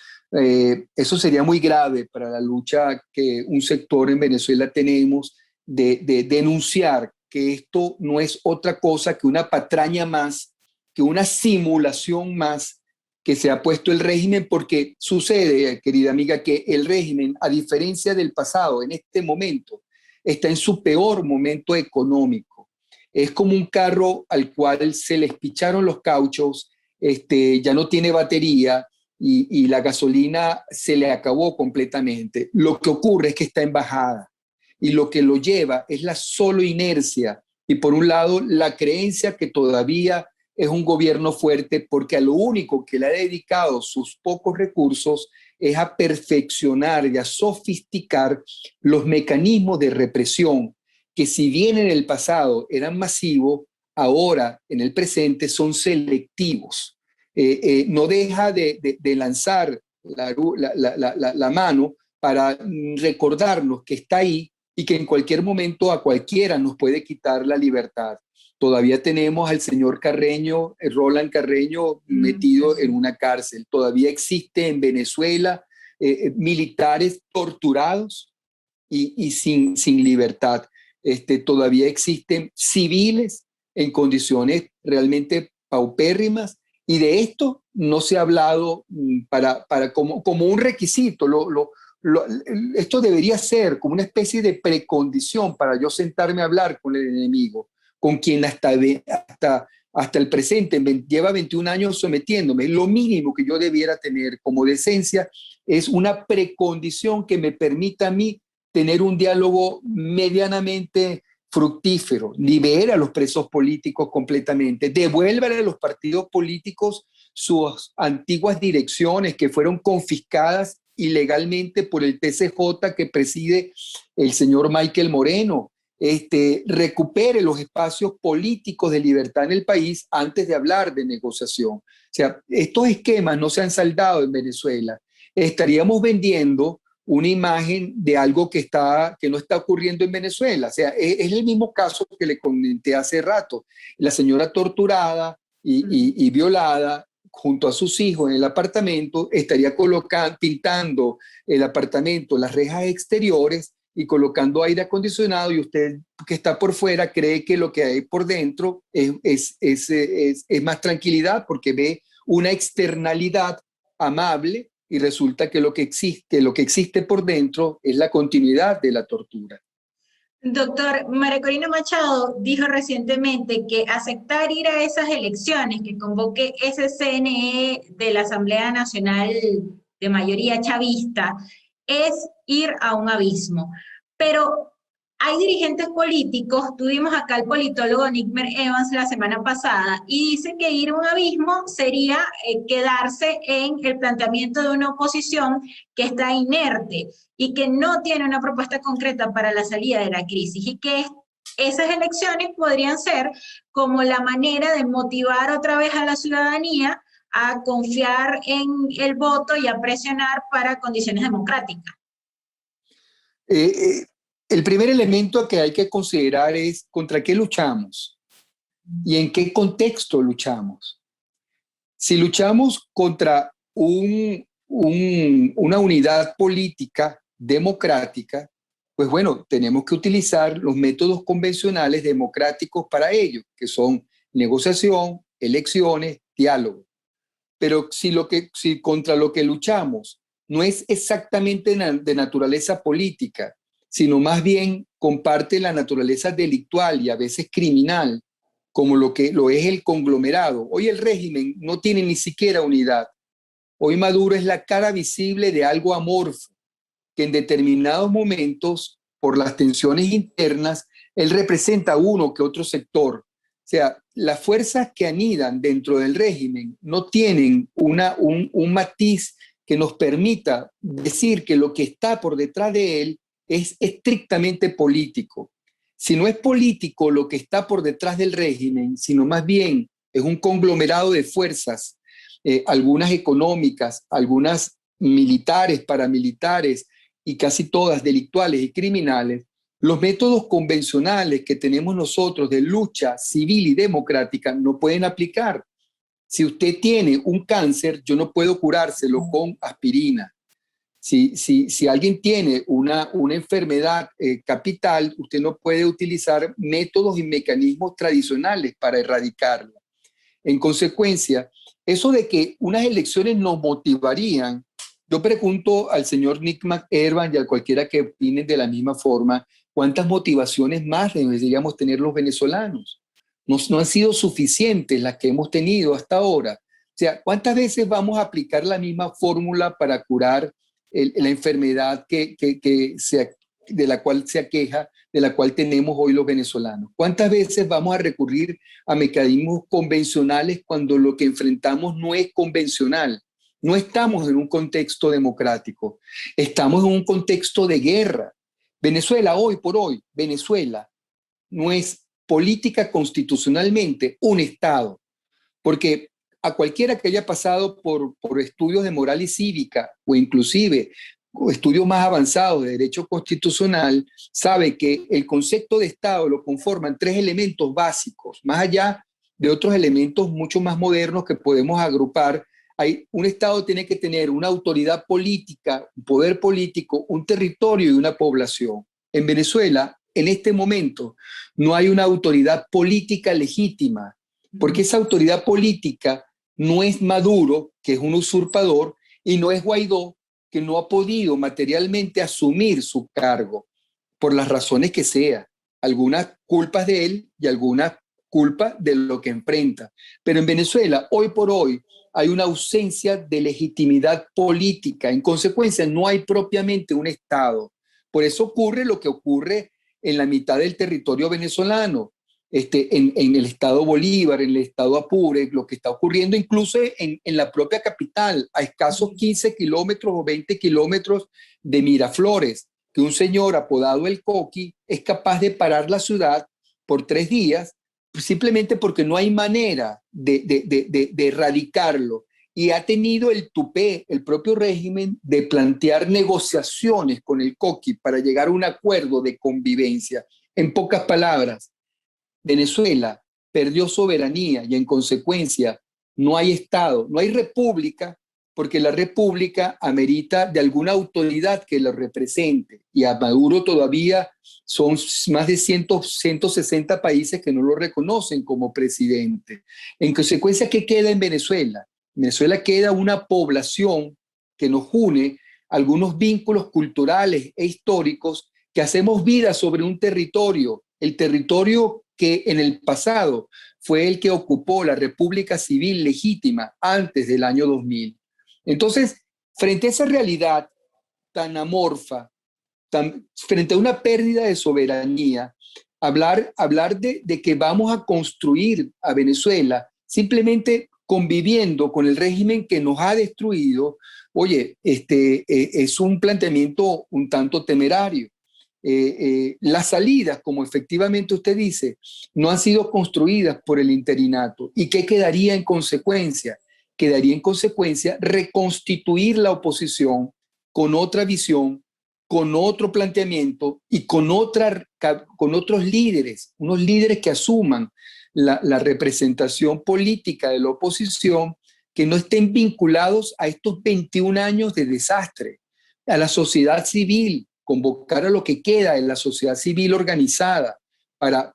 Eso sería muy grave para la lucha que un sector en Venezuela tenemos de denunciar que esto no es otra cosa que una patraña más, que una simulación más que se ha puesto el régimen, porque sucede, querida amiga, que el régimen, a diferencia del pasado, en este momento, está en su peor momento económico. Es como un carro al cual se les picharon los cauchos, ya no tiene batería, y la gasolina se le acabó completamente. Lo que ocurre es que está en bajada y lo que lo lleva es la solo inercia y por un lado la creencia que todavía es un gobierno fuerte porque a lo único que le ha dedicado sus pocos recursos es a perfeccionar y a sofisticar los mecanismos de represión que si bien en el pasado eran masivos, ahora en el presente son selectivos. No deja de lanzar la mano para recordarnos que está ahí y que en cualquier momento a cualquiera nos puede quitar la libertad. Todavía tenemos al señor Carreño, Roland Carreño, metido en una cárcel. Todavía existe en Venezuela militares torturados y sin libertad. Todavía existen civiles en condiciones realmente paupérrimas y de esto no se ha hablado como un requisito. Esto debería ser como una especie de precondición para yo sentarme a hablar con el enemigo, con quien hasta el presente lleva 21 años sometiéndome. Lo mínimo que yo debiera tener como decencia es una precondición que me permita a mí tener un diálogo medianamente fructífero, libera a los presos políticos completamente, devuélvale a los partidos políticos sus antiguas direcciones que fueron confiscadas ilegalmente por el TCJ que preside el señor Michael Moreno, recupere los espacios políticos de libertad en el país antes de hablar de negociación. O sea, estos esquemas no se han saldado en Venezuela. Estaríamos vendiendo una imagen de algo que no está ocurriendo en Venezuela. O sea, es el mismo caso que le comenté hace rato. La señora torturada y violada junto a sus hijos en el apartamento, estaría pintando el apartamento, las rejas exteriores y colocando aire acondicionado y usted que está por fuera cree que lo que hay por dentro es más tranquilidad porque ve una externalidad amable y resulta que lo que existe por dentro es la continuidad de la tortura. Doctor, María Corina Machado dijo recientemente que aceptar ir a esas elecciones que convoque ese CNE de la Asamblea Nacional de mayoría chavista es ir a un abismo. Pero hay dirigentes políticos, tuvimos acá al politólogo Nickmer Evans la semana pasada, y dice que ir a un abismo sería quedarse en el planteamiento de una oposición que está inerte y que no tiene una propuesta concreta para la salida de la crisis, y que esas elecciones podrían ser como la manera de motivar otra vez a la ciudadanía a confiar en el voto y a presionar para condiciones democráticas. El primer elemento que hay que considerar es contra qué luchamos y en qué contexto luchamos. Si luchamos contra una unidad política democrática, pues bueno, tenemos que utilizar los métodos convencionales democráticos para ello, que son negociación, elecciones, diálogo. Pero si contra lo que luchamos no es exactamente de naturaleza política, sino más bien comparte la naturaleza delictual y a veces criminal, como lo es el conglomerado. Hoy el régimen no tiene ni siquiera unidad. Hoy Maduro es la cara visible de algo amorfo, que en determinados momentos, por las tensiones internas, él representa uno que otro sector. O sea, las fuerzas que anidan dentro del régimen no tienen un matiz que nos permita decir que lo que está por detrás de él es estrictamente político. Si no es político lo que está por detrás del régimen, sino más bien es un conglomerado de fuerzas, algunas económicas, algunas militares, paramilitares y casi todas delictuales y criminales, los métodos convencionales que tenemos nosotros de lucha civil y democrática no pueden aplicar. Si usted tiene un cáncer, yo no puedo curárselo con aspirina. Si alguien tiene una enfermedad capital, usted no puede utilizar métodos y mecanismos tradicionales para erradicarla. En consecuencia, eso de que unas elecciones nos motivarían, yo pregunto al señor Nick McEwan y a cualquiera que opine de la misma forma, ¿cuántas motivaciones más deberíamos tener los venezolanos? No han sido suficientes las que hemos tenido hasta ahora. sea, ¿cuántas veces vamos a aplicar la misma fórmula para curar la enfermedad de la cual se aqueja, de la cual tenemos hoy los venezolanos? ¿Cuántas veces vamos a recurrir a mecanismos convencionales cuando lo que enfrentamos no es convencional? No estamos en un contexto democrático, estamos en un contexto de guerra. Venezuela, hoy por hoy, Venezuela no es política constitucionalmente un Estado, porque a cualquiera que haya pasado por estudios de moral y cívica o inclusive estudios más avanzados de derecho constitucional, sabe que el concepto de Estado lo conforman tres elementos básicos, más allá de otros elementos mucho más modernos que podemos agrupar. Un Estado tiene que tener una autoridad política, un poder político, un territorio y una población. En Venezuela, en este momento, no hay una autoridad política legítima, porque esa autoridad política no es Maduro, que es un usurpador, y no es Guaidó, que no ha podido materialmente asumir su cargo, por las razones que sea. Algunas culpas de él y algunas culpas de lo que enfrenta. Pero en Venezuela, hoy por hoy, hay una ausencia de legitimidad política. En consecuencia, no hay propiamente un Estado. Por eso ocurre lo que ocurre en la mitad del territorio venezolano, en el estado Bolívar, en el estado Apure, lo que está ocurriendo incluso en la propia capital, a escasos 15 kilómetros o 20 kilómetros de Miraflores, que un señor apodado El Coqui es capaz de parar la ciudad por 3 días simplemente porque no hay manera de erradicarlo. Y ha tenido el tupé, el propio régimen, de plantear negociaciones con el Coqui para llegar a un acuerdo de convivencia. En pocas palabras, Venezuela perdió soberanía y en consecuencia no hay Estado, no hay república, porque la república amerita de alguna autoridad que lo represente. Y a Maduro todavía son más de 160 países que no lo reconocen como presidente. En consecuencia, ¿qué queda en Venezuela? En Venezuela queda una población que nos une algunos vínculos culturales e históricos, que hacemos vida sobre un territorio, el territorio que en el pasado fue el que ocupó la República Civil legítima antes del año 2000. Entonces, frente a esa realidad tan amorfa, frente a una pérdida de soberanía, hablar de que vamos a construir a Venezuela simplemente conviviendo con el régimen que nos ha destruido, oye, es un planteamiento un tanto temerario. Las salidas, como efectivamente usted dice, no han sido construidas por el interinato. ¿Y qué quedaría en consecuencia? Quedaría en consecuencia reconstituir la oposición con otra visión, con otro planteamiento y con otros líderes, unos líderes que asuman la representación política de la oposición, que no estén vinculados a estos 21 años de desastre, a la sociedad civil, convocar a lo que queda en la sociedad civil organizada para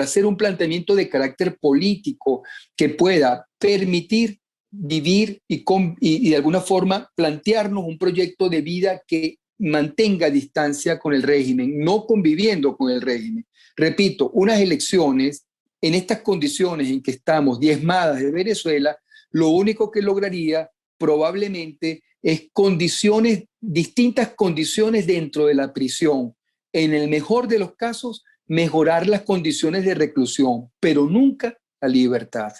hacer un planteamiento de carácter político que pueda permitir vivir y de alguna forma plantearnos un proyecto de vida que mantenga distancia con el régimen, no conviviendo con el régimen. Repito, unas elecciones en estas condiciones en que estamos diezmadas de Venezuela, lo único que lograría probablemente es distintas condiciones dentro de la prisión. En el mejor de los casos, mejorar las condiciones de reclusión, pero nunca la libertad.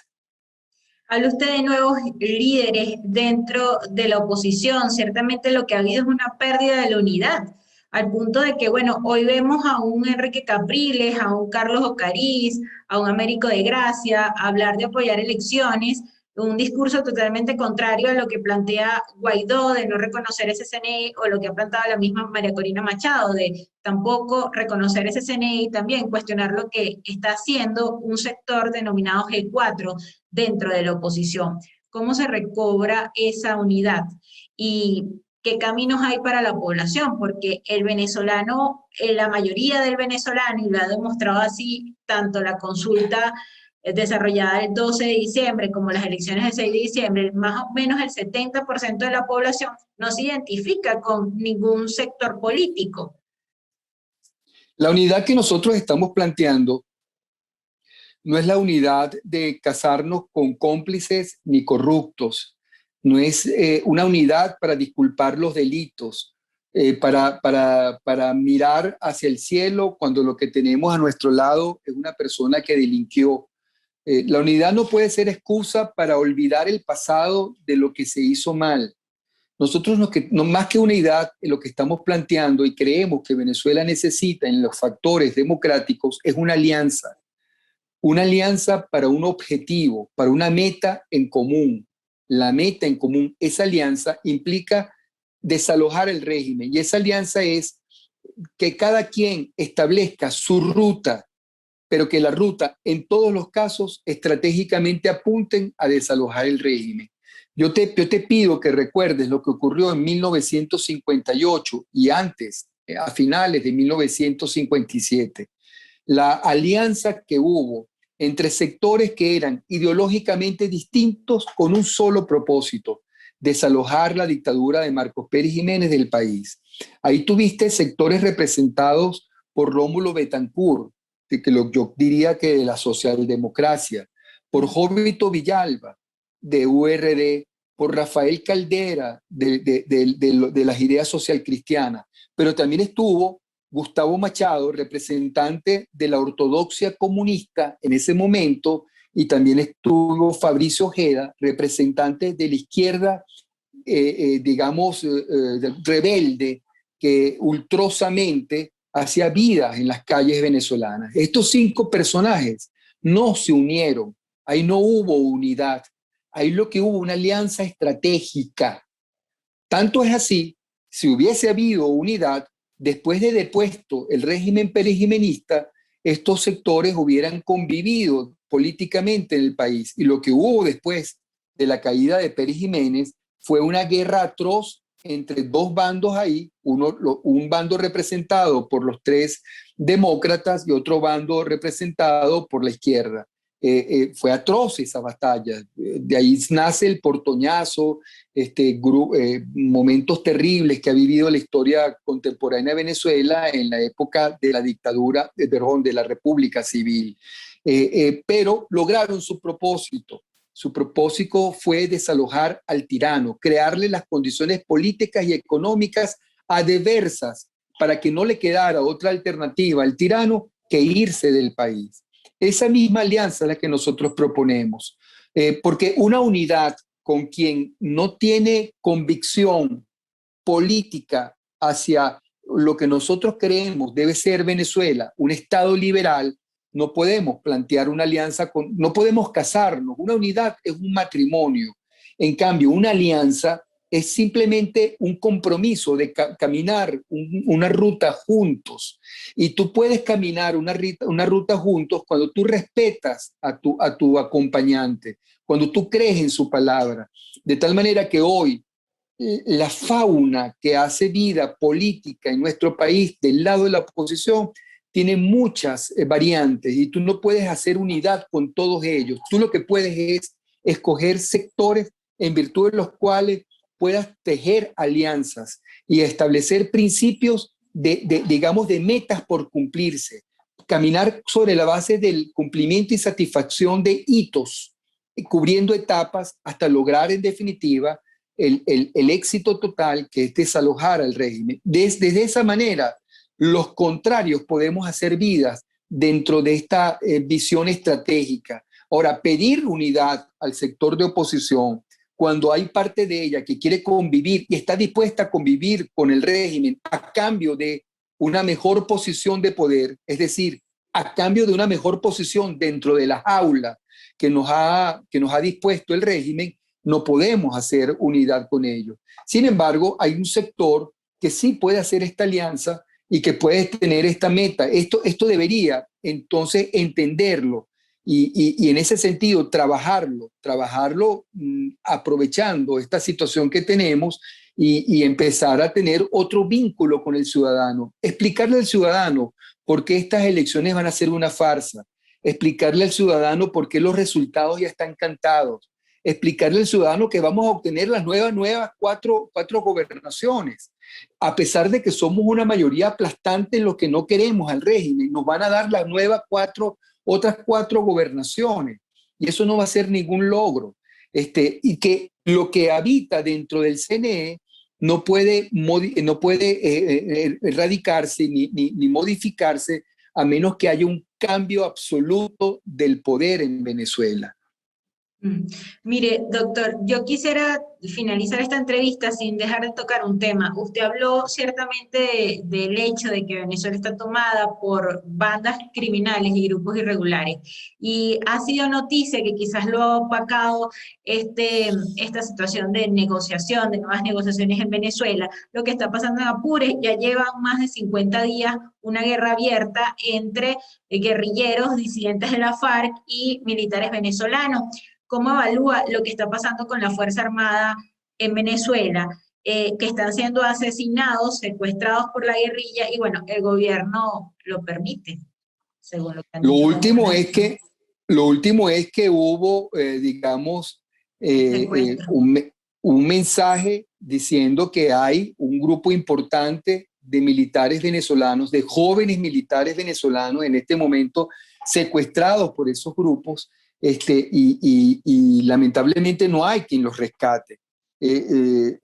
Habla usted de nuevos líderes dentro de la oposición. Ciertamente lo que ha habido es una pérdida de la unidad, al punto de que, bueno, hoy vemos a un Enrique Capriles, a un Carlos Ocariz, a un Américo de Gracia, hablar de apoyar elecciones, un discurso totalmente contrario a lo que plantea Guaidó de no reconocer ese CNE, o lo que ha planteado la misma María Corina Machado de tampoco reconocer ese CNE y también cuestionar lo que está haciendo un sector denominado G4 dentro de la oposición. ¿Cómo se recobra esa unidad? Y qué caminos hay para la población, porque el venezolano, la mayoría del venezolano, y lo ha demostrado así tanto la consulta desarrollada el 12 de diciembre como las elecciones del 6 de diciembre, más o menos el 70% de la población no se identifica con ningún sector político. La unidad que nosotros estamos planteando no es la unidad de casarnos con cómplices ni corruptos, no es una unidad para disculpar los delitos, para mirar hacia el cielo cuando lo que tenemos a nuestro lado es una persona que delinquió. La unidad no puede ser excusa para olvidar el pasado de lo que se hizo mal. Nosotros, no, más que unidad, lo que estamos planteando y creemos que Venezuela necesita en los factores democráticos es una alianza para un objetivo, para una meta en común. La meta en común, esa alianza implica desalojar el régimen y esa alianza es que cada quien establezca su ruta, pero que la ruta en todos los casos estratégicamente apunten a desalojar el régimen. Yo te pido que recuerdes lo que ocurrió en 1958 y antes, a finales de 1957. La alianza que hubo entre sectores que eran ideológicamente distintos con un solo propósito: desalojar la dictadura de Marcos Pérez Jiménez del país. Ahí tuviste sectores representados por Rómulo Betancourt, yo diría que de la socialdemocracia, por Jovito Villalba, de URD, por Rafael Caldera, de las ideas social cristianas, pero también estuvo Gustavo Machado, representante de la ortodoxia comunista en ese momento, y también estuvo Fabricio Ojeda, representante de la izquierda, rebelde, que ultrosamente hacía vida en las calles venezolanas. Estos 5 personajes no se unieron, ahí no hubo unidad, ahí lo que hubo una alianza estratégica. Tanto es así, si hubiese habido unidad, después de depuesto el régimen perejimenista, estos sectores hubieran convivido políticamente en el país. Y lo que hubo después de la caída de Pérez Jiménez fue una guerra atroz entre 2 bandos ahí, un bando representado por los 3 demócratas y otro bando representado por la izquierda. Fue atroz esa batalla. De ahí nace el portoñazo, momentos terribles que ha vivido la historia contemporánea de Venezuela en la época de la dictadura, de la República Civil. Pero lograron su propósito. Su propósito fue desalojar al tirano, crearle las condiciones políticas y económicas adversas para que no le quedara otra alternativa al tirano que irse del país. Esa misma alianza es la que nosotros proponemos, porque una unidad con quien no tiene convicción política hacia lo que nosotros creemos debe ser Venezuela, un Estado liberal, no podemos plantear una alianza, no podemos casarnos. Una unidad es un matrimonio. En cambio, una alianza es simplemente un compromiso de caminar una ruta juntos. Y tú puedes caminar una ruta juntos cuando tú respetas a tu acompañante, cuando tú crees en su palabra. De tal manera que hoy la fauna que hace vida política en nuestro país del lado de la oposición tiene muchas variantes y tú no puedes hacer unidad con todos ellos. Tú lo que puedes es escoger sectores en virtud de los cuales puedas tejer alianzas y establecer principios de metas por cumplirse. Caminar sobre la base del cumplimiento y satisfacción de hitos, cubriendo etapas hasta lograr en definitiva el éxito total, que es desalojar al régimen. Desde esa manera, los contrarios podemos hacer vidas dentro de esta visión estratégica. Ahora, pedir unidad al sector de oposición cuando hay parte de ella que quiere convivir y está dispuesta a convivir con el régimen a cambio de una mejor posición de poder, es decir, a cambio de una mejor posición dentro de la jaula que nos ha dispuesto el régimen, no podemos hacer unidad con ellos. Sin embargo, hay un sector que sí puede hacer esta alianza y que puede tener esta meta. Esto debería entonces entenderlo y en ese sentido trabajarlo aprovechando esta situación que tenemos y empezar a tener otro vínculo con el ciudadano. Explicarle al ciudadano por qué estas elecciones van a ser una farsa. Explicarle al ciudadano por qué los resultados ya están cantados. Explicarle al ciudadano que vamos a obtener las nuevas cuatro gobernaciones. A pesar de que somos una mayoría aplastante en los que no queremos al régimen, nos van a dar las nuevas 4 otras 4 gobernaciones. Y eso no va a ser ningún logro. Y que lo que habita dentro del CNE no puede erradicarse ni modificarse a menos que haya un cambio absoluto del poder en Venezuela. Mire, doctor, yo quisiera finalizar esta entrevista sin dejar de tocar un tema. Usted habló ciertamente del hecho de que Venezuela está tomada por bandas criminales y grupos irregulares. Y ha sido noticia que quizás lo ha opacado esta situación de negociación, de nuevas negociaciones en Venezuela. Lo que está pasando en Apure, ya llevan más de 50 días una guerra abierta entre guerrilleros, disidentes de la FARC y militares venezolanos. ¿Cómo evalúa lo que está pasando con la Fuerza Armada en Venezuela, que están siendo asesinados, secuestrados por la guerrilla y bueno, el gobierno lo permite, según lo que han Lo dicho? Lo último es que hubo, digamos, un mensaje diciendo que hay un grupo importante de militares venezolanos, de jóvenes militares venezolanos en este momento secuestrados por esos grupos. Y lamentablemente no hay quien los rescate. El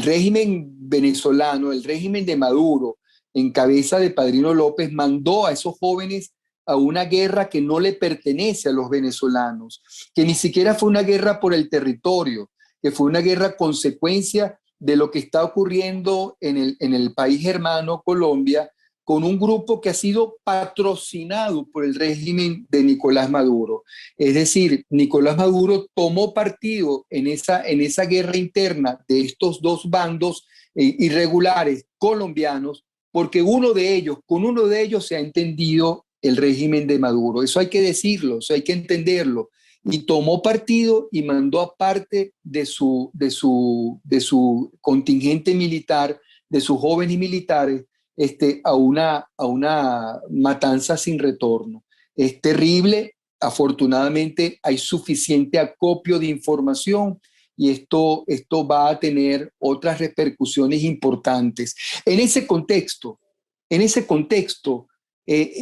régimen venezolano, el régimen de Maduro, en cabeza de Padrino López, mandó a esos jóvenes a una guerra que no le pertenece a los venezolanos, que ni siquiera fue una guerra por el territorio, que fue una guerra consecuencia de lo que está ocurriendo en el país hermano Colombia, con un grupo que ha sido patrocinado por el régimen de Nicolás Maduro. Es decir, Nicolás Maduro tomó partido en esa guerra interna de estos 2 bandos irregulares colombianos, porque con uno de ellos se ha entendido el régimen de Maduro. Eso hay que decirlo, eso hay que entenderlo. Y tomó partido y mandó a parte de su contingente militar, de sus jóvenes militares, a una matanza sin retorno. Es terrible. Afortunadamente hay suficiente acopio de información y esto va a tener otras repercusiones importantes. En ese contexto,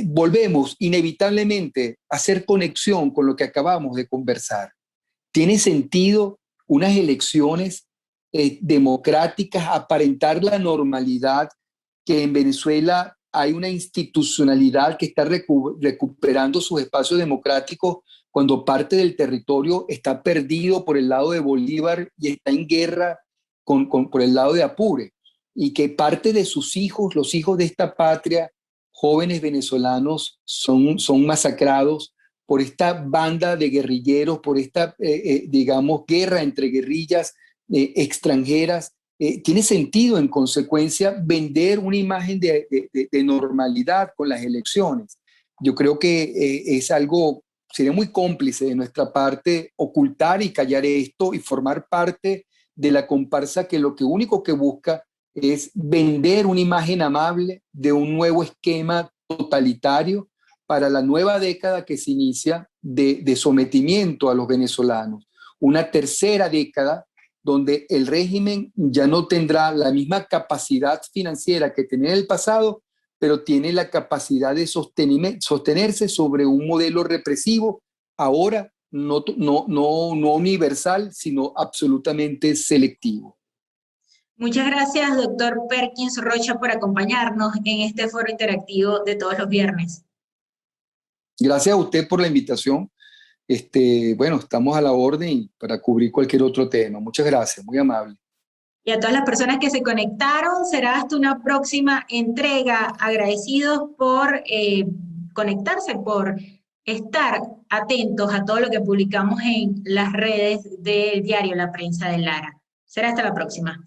volvemos inevitablemente a hacer conexión con lo que acabamos de conversar. ¿Tiene sentido unas elecciones democráticas, aparentar la normalidad, que en Venezuela hay una institucionalidad que está recuperando sus espacios democráticos cuando parte del territorio está perdido por el lado de Bolívar y está en guerra por el lado de Apure? Y que parte de sus hijos, los hijos de esta patria, jóvenes venezolanos, son masacrados por esta banda de guerrilleros, por esta, digamos, guerra entre guerrillas extranjeras. Tiene sentido, en consecuencia, vender una imagen de normalidad con las elecciones. Yo creo que sería muy cómplice de nuestra parte ocultar y callar esto y formar parte de la comparsa que lo único que busca es vender una imagen amable de un nuevo esquema totalitario para la nueva década que se inicia de sometimiento a los venezolanos. Una tercera década donde el régimen ya no tendrá la misma capacidad financiera que tenía en el pasado, pero tiene la capacidad de sostenerse sobre un modelo represivo, ahora no universal, sino absolutamente selectivo. Muchas gracias, doctor Perkins Rocha, por acompañarnos en este foro interactivo de todos los viernes. Gracias a usted por la invitación. Bueno, estamos a la orden para cubrir cualquier otro tema. Muchas gracias, muy amable. Y a todas las personas que se conectaron, será hasta una próxima entrega. Agradecidos por conectarse, por estar atentos a todo lo que publicamos en las redes del diario La Prensa de Lara. Será hasta la próxima.